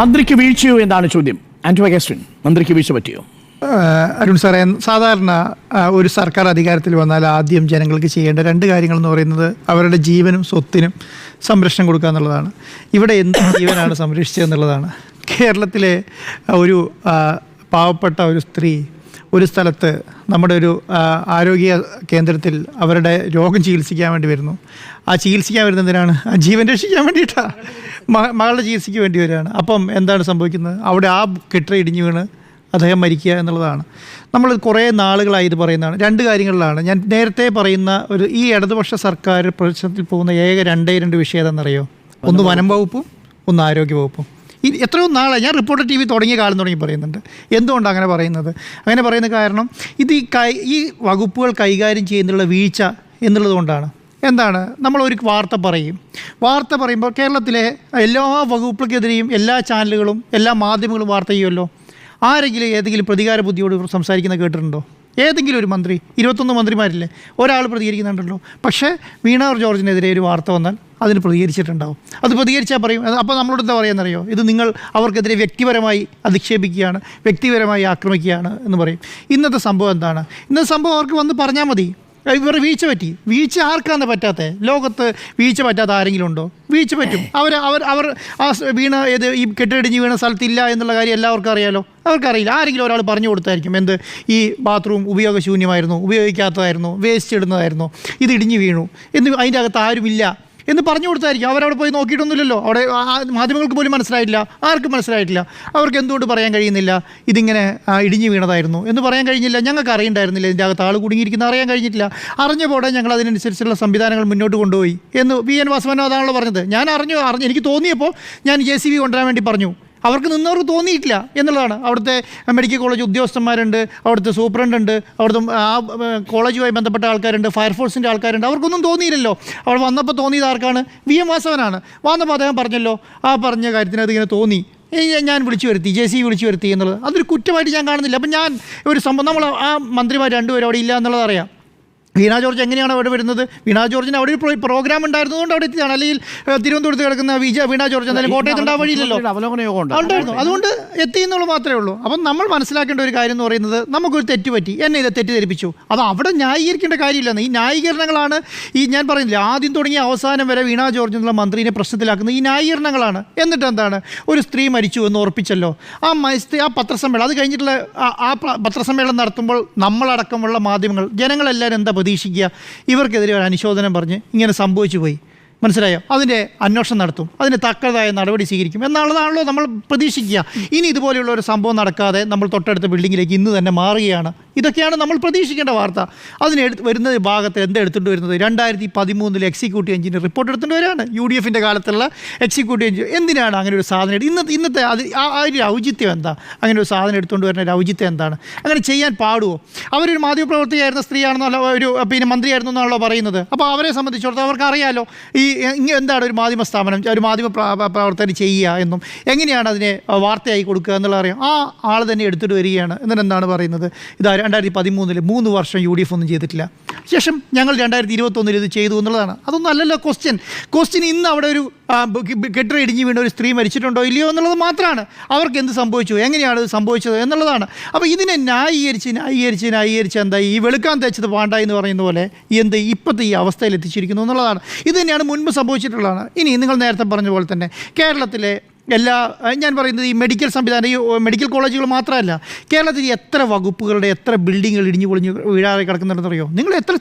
മന്ത്രിക്ക് വീഴ്ചയോ എന്നാണ് ചോദ്യം. ആന്റോ അഗസ്റ്റിൻ, മന്ത്രിക്ക് വീഴ്ച പറ്റിയോ? അരുൺ സാറേ, സാധാരണ ഒരു സർക്കാർ അധികാരത്തിൽ വന്നാൽ ആദ്യം ജനങ്ങൾക്ക് ചെയ്യേണ്ട രണ്ട് കാര്യങ്ങളെന്ന് പറയുന്നത് അവരുടെ ജീവനും സ്വത്തിനും സംരക്ഷണം കൊടുക്കുക എന്നുള്ളതാണ്. ഇവിടെ എന്ത് ജീവനാണ് സംരക്ഷിച്ചതെന്നുള്ളതാണ്. കേരളത്തിലെ ഒരു പാവപ്പെട്ട ഒരു സ്ത്രീ ഒരു സ്ഥലത്ത് നമ്മുടെ ഒരു ആരോഗ്യ കേന്ദ്രത്തിൽ അവരുടെ രോഗം ചികിത്സിക്കാൻ വേണ്ടി വരുന്നു. ആ ചികിത്സിക്കാൻ വരുന്നതിനാണ് ആ ജീവൻ രക്ഷിക്കാൻ വേണ്ടിയിട്ടാണ്, മകളുടെ ചികിത്സയ്ക്ക് വേണ്ടി വരികയാണ്. അപ്പം എന്താണ് സംഭവിക്കുന്നത്? അവിടെ ആ കെട്ടിട ഇടിഞ്ഞു വീണ് അദ്ദേഹം മരിക്കുക എന്നുള്ളതാണ്. നമ്മൾ കുറേ നാളുകളായി ഇത് പറയുന്നതാണ്. രണ്ട് കാര്യങ്ങളിലാണ് ഞാൻ നേരത്തെ പറയുന്ന ഈ ഇടതുപക്ഷ സർക്കാർ പ്രശ്നത്തിൽ പോകുന്ന രണ്ട് വിഷയം ഏതാണെന്നറിയോ? ഒന്ന് വനം വകുപ്പും ഒന്ന് ആരോഗ്യ വകുപ്പും. എത്രയോ നാളെ ഞാൻ റിപ്പോർട്ടർ TV തുടങ്ങിയ കാലം തുടങ്ങി പറയുന്നുണ്ട്. എന്തുകൊണ്ടാണ് അങ്ങനെ പറയുന്നത്? അങ്ങനെ പറയുന്ന കാരണം ഇത് ഈ വകുപ്പുകൾ കൈകാര്യം ചെയ്യുന്നതിനുള്ള വീഴ്ച എന്നുള്ളത് കൊണ്ടാണ്. എന്താണ്, നമ്മളൊരു വാർത്ത പറയുമ്പോൾ കേരളത്തിലെ എല്ലാ വകുപ്പുകൾക്കെതിരെയും എല്ലാ ചാനലുകളും എല്ലാ മാധ്യമങ്ങളും വാർത്ത ചെയ്യുമല്ലോ. ആരെങ്കിലും ഏതെങ്കിലും പ്രതികാര ബുദ്ധിയോട് സംസാരിക്കുന്ന കേട്ടിട്ടുണ്ടോ? ഏതെങ്കിലും ഒരു മന്ത്രി? 21 മന്ത്രിമാരില്ലേ, ഒരാൾ പ്രതികരിക്കുന്നുണ്ടല്ലോ. പക്ഷേ വീണ ജോർജിനെതിരെ ഒരു വാർത്ത വന്നാൽ അതിന് പ്രതികരിച്ചിട്ടുണ്ടാവും. അത് പ്രതികരിച്ചാൽ പറയും, അപ്പോൾ നമ്മളോട് എന്താ പറയുകയെന്നറിയോ? ഇത് നിങ്ങൾ അവർക്കെതിരെ വ്യക്തിപരമായി അധിക്ഷേപിക്കുകയാണ്, വ്യക്തിപരമായി ആക്രമിക്കുകയാണ് എന്ന് പറയും. ഇന്നത്തെ സംഭവം എന്താണ്? ഇന്നത്തെ സംഭവം അവർക്ക് വന്ന് പറഞ്ഞാൽ മതി, ഇവർ വീഴ്ച പറ്റി. വീഴ്ച ആർക്കാണ് പറ്റാത്തത്? ലോകത്ത് വീഴ്ച പറ്റാത്ത ആരെങ്കിലും ഉണ്ടോ? വീഴ്ച പറ്റും. അവർ ആ വീണ ഈ കെട്ടിടിഞ്ഞ് വീണ സ്ഥലത്തില്ല എന്നുള്ള കാര്യം എല്ലാവർക്കും അറിയാലോ. അവർക്കറിയില്ല, ആരെങ്കിലും ഒരാൾ പറഞ്ഞു കൊടുത്തായിരിക്കും. ഈ ബാത്റൂം ഉപയോഗശൂന്യമായിരുന്നു, ഉപയോഗിക്കാത്തതായിരുന്നു, വേസ്റ്റ് ഇടുന്നതായിരുന്നു, ഇത് ഇടിഞ്ഞ് വീണു എന്ന് അതിൻ്റെ അകത്ത് ആരുമില്ല എന്ന് പറഞ്ഞു കൊടുത്തായിരിക്കും. അവരവിടെ പോയി നോക്കിയിട്ടൊന്നുമില്ലല്ലോ. അവിടെ മാധ്യമങ്ങൾക്ക് പോലും മനസ്സിലായിട്ടില്ല, ആർക്കും മനസ്സിലായിട്ടില്ല. അവർക്ക് എന്തുകൊണ്ട് പറയാൻ കഴിയുന്നില്ല ഇതിങ്ങനെ ഇടിഞ്ഞു വീണതായിരുന്നു എന്ന് പറയാൻ കഴിഞ്ഞില്ല? ഞങ്ങൾക്ക് അറിയണ്ടായിരുന്നില്ല ഇതിൻ്റെ അകത്ത് ആൾ കുടുങ്ങിയിരിക്കുന്ന അറിയാൻ കഴിഞ്ഞിട്ടില്ല. അറിഞ്ഞപ്പോടെ ഞങ്ങൾ അതിനനുസരിച്ചുള്ള സംവിധാനങ്ങൾ മുന്നോട്ട് കൊണ്ടുപോയി എന്ന് VN വാസവൻ അതാണല്ലോ പറഞ്ഞത്. ഞാൻ അറിഞ്ഞു എനിക്ക് തോന്നിയപ്പോൾ ഞാൻ JCB കൊണ്ടുവരാൻ വേണ്ടി പറഞ്ഞു. അവർക്ക് നിന്നവർക്ക് തോന്നിയിട്ടില്ല എന്നുള്ളതാണ്. അവിടുത്തെ മെഡിക്കൽ കോളേജ് ഉദ്യോഗസ്ഥന്മാരുണ്ട്, അവിടുത്തെ സൂപ്രണ്ടുണ്ട്, അവിടുത്തെ ആ കോളേജുമായി ബന്ധപ്പെട്ട ആൾക്കാരുണ്ട്, ഫയർഫോഴ്സിൻ്റെ ആൾക്കാരുണ്ട്. അവർക്കൊന്നും തോന്നിയില്ലല്ലോ. അവിടെ വന്നപ്പോൾ തോന്നിയത് ആർക്കാണ്? VM വാസവനാണ്. വന്നപ്പോൾ അദ്ദേഹം പറഞ്ഞല്ലോ, ആ പറഞ്ഞ കാര്യത്തിന് അതിങ്ങനെ തോന്നി, ഞാൻ വിളിച്ചു വരുത്തി, JCB വിളിച്ചു വരുത്തി എന്നുള്ളത് അതൊരു കുറ്റമായിട്ട് ഞാൻ കാണുന്നില്ല. അപ്പം ഞാൻ ഒരു സംഭവം, നമ്മൾ ആ മന്ത്രിമാർ രണ്ടുപേരും അവിടെ ഇല്ല എന്നുള്ളത് അറിയാം. വീണ ജോർജ് എങ്ങനെയാണ് അവിടെ വരുന്നത്? വീണ ജോർജിന് അവിടെ ഒരു പ്രോഗ്രാം ഉണ്ടായിരുന്നതുകൊണ്ട് അവിടെ എത്തിയതാണ്. അല്ലെങ്കിൽ തിരുവനന്തപുരത്ത് കിടക്കുന്ന വീണ ജോർജ് എന്തായാലും കോട്ടയത്ത് ഉണ്ടാകാൻ വഴിയില്ലല്ലോ, ഉണ്ടായിരുന്നു, അതുകൊണ്ട് എത്തി എന്നുള്ളത് മാത്രമേ ഉള്ളൂ. അപ്പം നമ്മൾ മനസ്സിലാക്കേണ്ട ഒരു കാര്യം എന്ന് പറയുന്നത്, നമുക്കൊരു തെറ്റ് പറ്റി, എന്നെ ഇത് തെറ്റിദ്ധരിപ്പിച്ചു, അത് അവിടെ ന്യായീകരിക്കേണ്ട കാര്യമില്ലെന്ന്. ഈ ന്യായീകരണങ്ങളാണ് ഞാൻ പറയുന്നില്ല, ആദ്യം തുടങ്ങിയ അവസാനം വരെ വീണ ജോർജ് എന്നുള്ള മന്ത്രിനെ പ്രശ്നത്തിലാക്കുന്ന ഈ ന്യായീകരണങ്ങളാണ്. എന്നിട്ട് എന്താണ്, ഒരു സ്ത്രീ മരിച്ചു എന്ന് ഉറപ്പിച്ചല്ലോ, ആ പത്രസമ്മേളനം, അത് കഴിഞ്ഞിട്ടുള്ള ആ പത്രസമ്മേളനം നടത്തുമ്പോൾ നമ്മളടക്കമുള്ള മാധ്യമങ്ങൾ, ജനങ്ങളെല്ലാവരും എന്താ പ്രതീക്ഷിക്കുക? ഇവർക്കെതിരെ ഒരു അനുശോചനം പറഞ്ഞ് ഇങ്ങനെ സംഭവിച്ചു പോയി, മനസ്സിലായോ, അതിൻ്റെ അന്വേഷണം നടത്തും, അതിന് തക്കതായ നടപടി സ്വീകരിക്കും എന്നുള്ളതാണല്ലോ നമ്മൾ പ്രതീക്ഷിക്കുക. ഇനി ഇതുപോലെയുള്ള ഒരു സംഭവം നടക്കാതെ നമ്മൾ തൊട്ടടുത്ത ബിൽഡിങ്ങിലേക്ക് ഇന്ന് തന്നെ മാറുകയാണ്. ഇതൊക്കെയാണ് നമ്മൾ പ്രതീക്ഷിക്കേണ്ട വാർത്ത. വരുന്ന ഭാഗത്ത് എന്തെടുത്തുകൊണ്ട് വരുന്നത്? 2013 എക്സിക്യൂട്ടീവ് എഞ്ചിനീയർ റിപ്പോർട്ട് എടുത്തുകൊണ്ട് വരികയാണ്. UDFൻ്റെ കാലത്തുള്ള എക്സിക്യൂട്ടീവ് എഞ്ചിനീയർ. എന്തിനാണ് അങ്ങനെ ഒരു സാധനം? ഇന്നത്തെ അത് ആ ഒരു ഔചിത്യം എന്താ? അങ്ങനെ ഒരു സാധനം എടുത്തുകൊണ്ട് വരുന്ന ഒരു ഔചിത്യം എന്താണ്? അങ്ങനെ ചെയ്യാൻ പാടുമോ? അവരൊരു മാധ്യമപ്രവർത്തകയായിരുന്ന സ്ത്രീയാണെന്നല്ലോ, ഒരു മന്ത്രിയായിരുന്നു എന്നാണല്ലോ പറയുന്നത്. അപ്പോൾ അവരെ സംബന്ധിച്ചിടത്തോളം അവർക്ക് അറിയാമല്ലോ എന്താണ് ഒരു മാധ്യമ സ്ഥാപനം, ഒരു മാധ്യമ പ്രവർത്തനം ചെയ്യുക എന്നും എങ്ങനെയാണ് അതിനെ വാർത്തയായി കൊടുക്കുക എന്നുള്ള അറിയാം. ആ ആൾ തന്നെ എടുത്തിട്ട് വരികയാണ്. എന്നിട്ട് എന്താണ് പറയുന്നത്? ഇതാ 2013 3 വർഷം UDF ഒന്നും ചെയ്തിട്ടില്ല, ശേഷം ഞങ്ങൾ 2021 ഇത് ചെയ്തു എന്നുള്ളതാണ്. അതൊന്നും അല്ലല്ലോ ക്വസ്റ്റ്യൻ. ഇന്ന് അവിടെ ഒരു കെട്ടിടം ഇടിഞ്ഞ് വീണ ഒരു സ്ത്രീ മരിച്ചിട്ടുണ്ടോ ഇല്ലയോ എന്നുള്ളത് മാത്രമാണ്. അവർക്ക് എന്ത് സംഭവിച്ചു, എങ്ങനെയാണ് ഇത് സംഭവിച്ചത് എന്നുള്ളതാണ്. അപ്പോൾ ഇതിനെ ന്യായീകരിച്ച് എന്താ ഈ വെളുക്കാൻ തേച്ചത് പാണ്ട എന്ന് പറയുന്ന പോലെ ഇപ്പോഴത്തെ ഈ അവസ്ഥയിൽ എത്തിച്ചിരിക്കുന്നു എന്നുള്ളതാണ്. ഇത് തന്നെയാണ് മുൻപ് സംഭവിച്ചിട്ടുള്ളതാണ്. ഇനി നിങ്ങൾ നേരത്തെ പറഞ്ഞ പോലെ തന്നെ കേരളത്തിലെ ഞാൻ പറയുന്നത് ഈ മെഡിക്കൽ സംവിധാനം, ഈ മെഡിക്കൽ കോളേജുകൾ മാത്രമല്ല, കേരളത്തിൽ എത്ര വകുപ്പുകളുടെ എത്ര ബിൽഡിങ്ങുകൾ ഇടിഞ്ഞു പൊളിഞ്ഞ് വീഴാതെ കിടക്കുന്നുണ്ടെന്നറിയോ? നിങ്ങൾ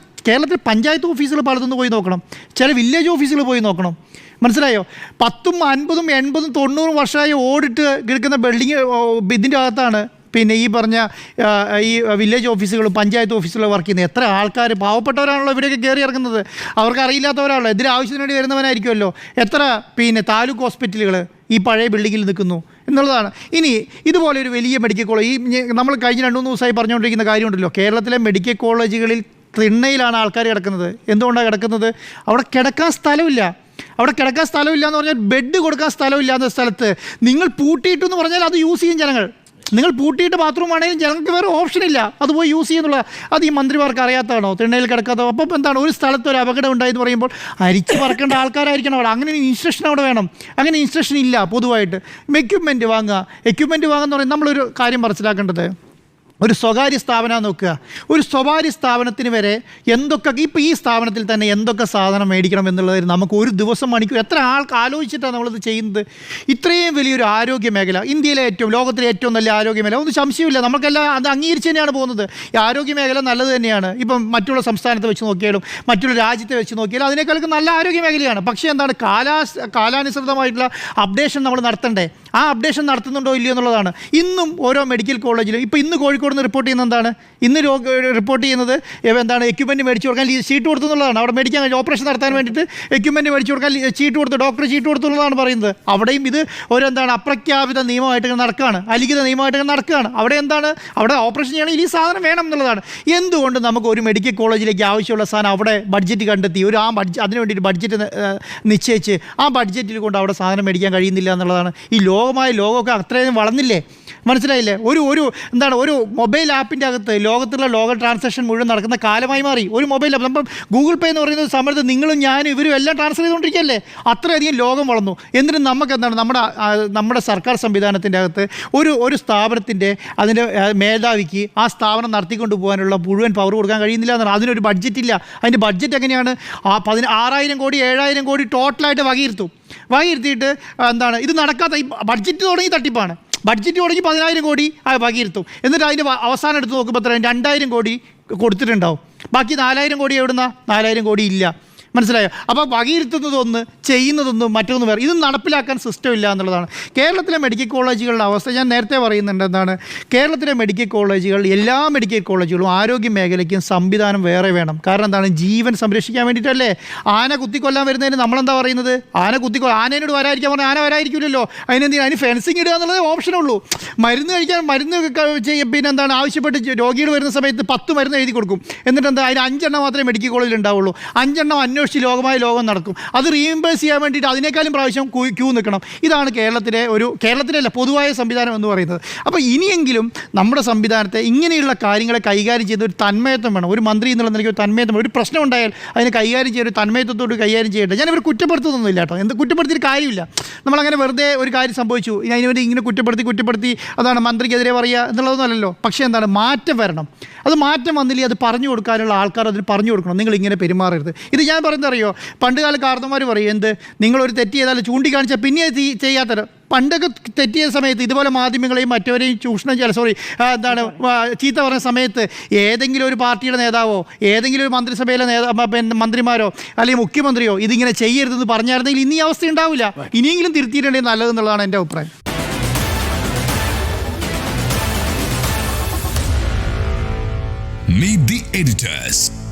കേരളത്തിൽ പഞ്ചായത്ത് ഓഫീസുകൾ പലതൊന്ന് പോയി നോക്കണം, ചില വില്ലേജ് ഓഫീസുകൾ പോയി നോക്കണം, മനസ്സിലായോ? 10, 50, 80, 90 വർഷമായി ഓടിട്ട് കിടക്കുന്ന ബിൽഡിങ് ഇതിൻ്റെ അകത്താണ് ഈ പറഞ്ഞ ഈ വില്ലേജ് ഓഫീസുകളും പഞ്ചായത്ത് ഓഫീസുകളും വർക്ക് ചെയ്യുന്നത്. എത്ര ആൾക്കാർ, പാവപ്പെട്ടവരാണല്ലോ ഇവിടെയൊക്കെ കയറി ഇറങ്ങുന്നത്, അവർക്ക് അറിയില്ലാത്തവരാണല്ലോ, ഇതിന് ആവശ്യത്തിന് വേണ്ടി വരുന്നവനായിരിക്കുമല്ലോ. എത്ര താലൂക്ക് ഹോസ്പിറ്റലുകൾ ഈ പഴയ ബിൽഡിങ്ങിൽ നിൽക്കുന്നു എന്നുള്ളതാണ്. ഇനി ഇതുപോലെ ഒരു വലിയ മെഡിക്കൽ കോളേജ്, നമ്മൾ കഴിഞ്ഞ 2-3 ദിവസമായി പറഞ്ഞുകൊണ്ടിരിക്കുന്ന കാര്യമുണ്ടല്ലോ, കേരളത്തിലെ മെഡിക്കൽ കോളേജുകളിൽ തിണ്ണയിലാണ് ആൾക്കാർ കിടക്കുന്നത്. എന്തുകൊണ്ടാണ് കിടക്കുന്നത്? അവിടെ കിടക്കാൻ സ്ഥലമില്ല. എന്ന് പറഞ്ഞാൽ ബെഡ് കൊടുക്കാൻ സ്ഥലമില്ലാത്ത സ്ഥലത്ത് നിങ്ങൾ പൂട്ടിയിട്ടെന്ന് പറഞ്ഞാൽ അത് യൂസ് ചെയ്യും ജനങ്ങൾ. നിങ്ങൾ പൂട്ടിയിട്ട് ബാത്റൂം ആണെങ്കിലും ജനങ്ങൾക്ക് വേറെ ഓപ്ഷൻ ഇല്ല, അത് പോയി യൂസ് ചെയ്യുന്നുള്ള. അത് ഈ മന്ത്രിമാർക്ക് അറിയാത്തതാണോ? തിണ്ണയിൽ കിടക്കാത്തോ? അപ്പം എന്താണ്, ഒരു സ്ഥലത്ത് ഒരു അപകടം ഉണ്ടായെന്ന് പറയുമ്പോൾ അരിച്ച് പറക്കേണ്ട ആൾക്കാരായിരിക്കണം അവിടെ. അങ്ങനെ ഇൻസ്ട്രക്ഷൻ അവിടെ വേണം. അങ്ങനെ ഇൻസ്ട്രക്ഷൻ ഇല്ല പൊതുവായിട്ട്. എക്യുപ്മെൻറ്റ് വാങ്ങുക എന്ന് പറയുന്നത് നമ്മളൊരു കാര്യം മനസ്സിലാക്കേണ്ടത്, ഒരു സ്വകാര്യ സ്ഥാപനം നോക്കുക. ഒരു സ്വകാര്യ സ്ഥാപനത്തിന് വരെ എന്തൊക്കെ, ഇപ്പോൾ ഈ സ്ഥാപനത്തിൽ തന്നെ എന്തൊക്കെ സാധനം മേടിക്കണം എന്നുള്ളത് നമുക്ക് ഒരു ദിവസം മണിക്കൂർ എത്ര ആൾക്ക് ആലോചിച്ചിട്ടാണ് നമ്മളിത് ചെയ്യുന്നത്. ഇത്രയും വലിയൊരു ആരോഗ്യ മേഖല, ഇന്ത്യയിലെ ലോകത്തിലെ ഏറ്റവും നല്ല ആരോഗ്യ മേഖല, ഒന്നും സംശയമില്ല. നമുക്കെല്ലാം അത് അംഗീകരിച്ച് തന്നെയാണ് പോകുന്നത്. ഈ ആരോഗ്യ മേഖല നല്ലത് തന്നെയാണ്. ഇപ്പം മറ്റുള്ള സംസ്ഥാനത്ത് വെച്ച് നോക്കിയാലും മറ്റുള്ള രാജ്യത്തെ വെച്ച് നോക്കിയാലും അതിനേക്കാൾക്ക് നല്ല ആരോഗ്യ മേഖലയാണ്. പക്ഷേ എന്താണ്, കാലാനുസൃതമായിട്ടുള്ള അപ്ഡേഷൻ നമ്മൾ നടത്തണ്ടേ? ആ അപ്ഡേഷൻ നടത്തുന്നുണ്ടോ ഇല്ലയോ എന്നുള്ളതാണ്. ഇന്നും ഓരോ മെഡിക്കൽ കോളേജിലും, ഇപ്പോൾ ഇന്ന് കോഴിക്കോട് നിന്ന് റിപ്പോർട്ട് ചെയ്യുന്നത് എന്താണ്, ഇന്ന് റിപ്പോർട്ട് ചെയ്യുന്നത് എന്താണ്, എക്യുപ്മെൻറ്റ് മേടിച്ചു കൊടുക്കാൻ ഷീറ്റ് കൊടുത്തു എന്നുള്ളതാണ്. അവിടെ മേടിക്കാൻ കഴിഞ്ഞു, ഓപ്പറേഷൻ നടത്താൻ വേണ്ടിയിട്ട് എക്യുപ്മെൻറ്റ് മേടിച്ചു കൊടുക്കാൻ ഷീറ്റ് കൊടുത്തു, ഡോക്ടർ ഷീറ്റ് കൊടുത്തു എന്നുള്ളതാണ് പറയുന്നത്. അവിടെയും ഇത് എന്താണ്, അപ്രഖ്യാപിത നിയമമായിട്ട് നടക്കുകയാണ്, അലിഖിത നിയമമായിട്ട് നടക്കുകയാണ്. അവിടെ എന്താണ്, അവിടെ ഓപ്പറേഷൻ ചെയ്യണമെങ്കിൽ ഈ സാധനം വേണം എന്നുള്ളതാണ്. എന്തുകൊണ്ട് നമുക്ക് ഒരു മെഡിക്കൽ കോളേജിലേക്ക് ആവശ്യമുള്ള സാധനം അവിടെ ബഡ്ജറ്റ് കണ്ടെത്തി അതിന് വേണ്ടിയിട്ട് ബഡ്ജറ്റ് നിശ്ചയിച്ച് ആ ബഡ്ജറ്റിൽ കൊണ്ട് അവിടെ സാധനം മേടിക്കാൻ കഴിയുന്നില്ല എന്നുള്ളതാണ്. ഈ ലോകമൊക്കെ അത്രയും വളർന്നില്ലേ? മനസ്സിലായില്ലേ? ഒരു മൊബൈൽ ആപ്പിൻ്റെ അകത്ത് ലോക ട്രാൻസാക്ഷൻ മുഴുവൻ നടക്കുന്ന കാലമായി മാറി. ഒരു മൊബൈൽ ആപ്പ്, നമ്മൾ ഗൂഗിൾ പേ എന്ന് പറയുന്ന സമയത്ത് നിങ്ങളും ഞാനും ഇവരും എല്ലാം ട്രാൻസ്ഫർ ചെയ്തുകൊണ്ടിരിക്കുകയല്ലേ? അത്രയധികം ലോകം വളർന്നു. എന്നിട്ട് നമുക്ക് എന്താണ്, നമ്മുടെ സർക്കാർ സംവിധാനത്തിൻ്റെ അകത്ത് ഒരു സ്ഥാപനത്തിൻ്റെ അതിൻ്റെ മേധാവിക്ക് ആ സ്ഥാപനം നടത്തിക്കൊണ്ട് പോകാനുള്ള മുഴുവൻ പവർ കൊടുക്കാൻ കഴിയുന്നില്ല എന്നാണ്. അതിനൊരു ബഡ്ജറ്റ് ഇല്ല. അതിൻ്റെ ബഡ്ജറ്റ് എങ്ങനെയാണ്? 6,000 കോടി 7,000 കോടി ടോട്ടലായിട്ട് വകയിരുത്തിയിട്ട് എന്താണ്, ഇത് നടക്കാത്ത ഈ ബഡ്ജറ്റ് തുടങ്ങി തട്ടിപ്പാണ്. ബഡ്ജറ്റ് തുടങ്ങി 10,000 കോടി വകയിരുത്തും. എന്നിട്ട് അതിൻ്റെ അവസാനം എടുത്ത് നോക്കുമ്പോൾ 2,000 കോടി കൊടുത്തിട്ടുണ്ടാവും. ബാക്കി 4,000 കോടി എവിടുന്ന? 4,000 കോടി ഇല്ല. മനസ്സിലായോ? അപ്പോൾ വകയിരുത്തുന്നതൊന്ന്, ചെയ്യുന്നതൊന്നും മറ്റൊന്നും വേറെ. ഇത് നടപ്പിലാക്കാൻ സിസ്റ്റം ഇല്ല എന്നുള്ളതാണ്. കേരളത്തിലെ മെഡിക്കൽ കോളേജുകളുടെ അവസ്ഥ ഞാൻ നേരത്തെ പറയുന്നുണ്ട്. എന്താണ്, കേരളത്തിലെ മെഡിക്കൽ കോളേജുകൾ, എല്ലാ മെഡിക്കൽ കോളേജുകളും ആരോഗ്യ മേഖലയ്ക്കും സംവിധാനം വേറെ വേണം. കാരണം എന്താണ്, ജീവൻ സംരക്ഷിക്കാൻ വേണ്ടിയിട്ടല്ലേ. ആന കുത്തിക്കൊല്ലാൻ വരുന്നതിന് നമ്മളെന്താ പറയുന്നത്? ആനയോട് വരാതിരിക്കാൻ പറഞ്ഞാൽ ആന വരാതിരിക്കില്ലല്ലോ. അതിന് ഫെൻസിങ് ഇടുക എന്നുള്ളത് ഓപ്ഷനുള്ളൂ. മരുന്ന് പിന്നെ എന്താണ്, ആവശ്യപ്പെട്ട് രോഗികൾ വരുന്ന സമയത്ത് 10 മരുന്ന് എഴുതി കൊടുക്കും. എന്നിട്ട് എന്താ, അതിന് 5 എണ്ണം മാത്രമേ മെഡിക്കൽ കോളേജിൽ ഉണ്ടാവുള്ളൂ. 5 എണ്ണം അന്വേഷിച്ച് ലോകം നടക്കും. അത് റീഇംബേഴ്സ് ചെയ്യാൻ വേണ്ടിയിട്ട് അതിനേക്കാളും പ്രാവശ്യം ക്യൂ നിൽക്കണം. ഇതാണ് കേരളത്തിലെ പൊതുവായ സംവിധാനം എന്ന് പറയുന്നത്. അപ്പോൾ ഇനിയെങ്കിലും നമ്മുടെ സംവിധാനത്തെ ഇങ്ങനെയുള്ള കാര്യങ്ങളെ കൈകാര്യം ചെയ്യുന്ന ഒരു തന്മയത്വം വേണം. ഒരു മന്ത്രി എന്നുള്ള നിലയ്ക്ക് ഒരു തന്മയത്വം, ഒരു പ്രശ്നം ഉണ്ടായാൽ അതിനെ കൈകാര്യം ചെയ്യുന്ന ഒരു തന്മയത്വത്തോട് കൈകാര്യം ചെയ്യട്ടെ. ഞാനിവർ കുറ്റപ്പെടുത്തുന്നൊന്നുമില്ല കേട്ടോ. കുറ്റപ്പെടുത്തിയിട്ട് കാര്യമില്ല. നമ്മളങ്ങനെ വെറുതെ ഒരു കാര്യം സംഭവിച്ചു അതിനുവേണ്ടി ഇങ്ങനെ കുറ്റപ്പെടുത്തി അതാണ് മന്ത്രിക്കെതിരെ പറയുക എന്നുള്ളതൊന്നുമല്ലല്ലോ. പക്ഷേ എന്താണ്, മാറ്റം വരണം. അത് മാറ്റം വന്നില്ലേ, അത് പറഞ്ഞു കൊടുക്കാനുള്ള ആൾക്കാർ അതിന് പറഞ്ഞു കൊടുക്കണം. നിങ്ങൾ ഇങ്ങനെ പെരുമാറരുത്. ഇത് ഞാൻ പറയുന്നത് അറിയോ, പണ്ട് കാല കാരണന്മാർ പറയും, നിങ്ങളൊരു തെറ്റ് ചെയ്താൽ ചൂണ്ടിക്കാണിച്ചാൽ പിന്നെ ചെയ്യാത്തത്. പണ്ടൊക്കെ തെറ്റിയ സമയത്ത് ഇതുപോലെ മാധ്യമങ്ങളെയും മറ്റവരെയും ചീത്ത പറഞ്ഞ സമയത്ത് ഏതെങ്കിലും ഒരു പാർട്ടിയുടെ നേതാവോ ഏതെങ്കിലും ഒരു മന്ത്രിസഭയിലെ മന്ത്രിമാരോ അല്ലെങ്കിൽ മുഖ്യമന്ത്രിയോ ഇതിങ്ങനെ ചെയ്യരുതെന്ന് പറഞ്ഞായിരുന്നെങ്കിൽ ഇനി അവസ്ഥ ഉണ്ടാവില്ല. ഇനിയെങ്കിലും തിരുത്തിയിട്ടുണ്ടെങ്കിൽ നല്ലതെന്നുള്ളതാണ് എൻ്റെ അഭിപ്രായം. Meet the editors.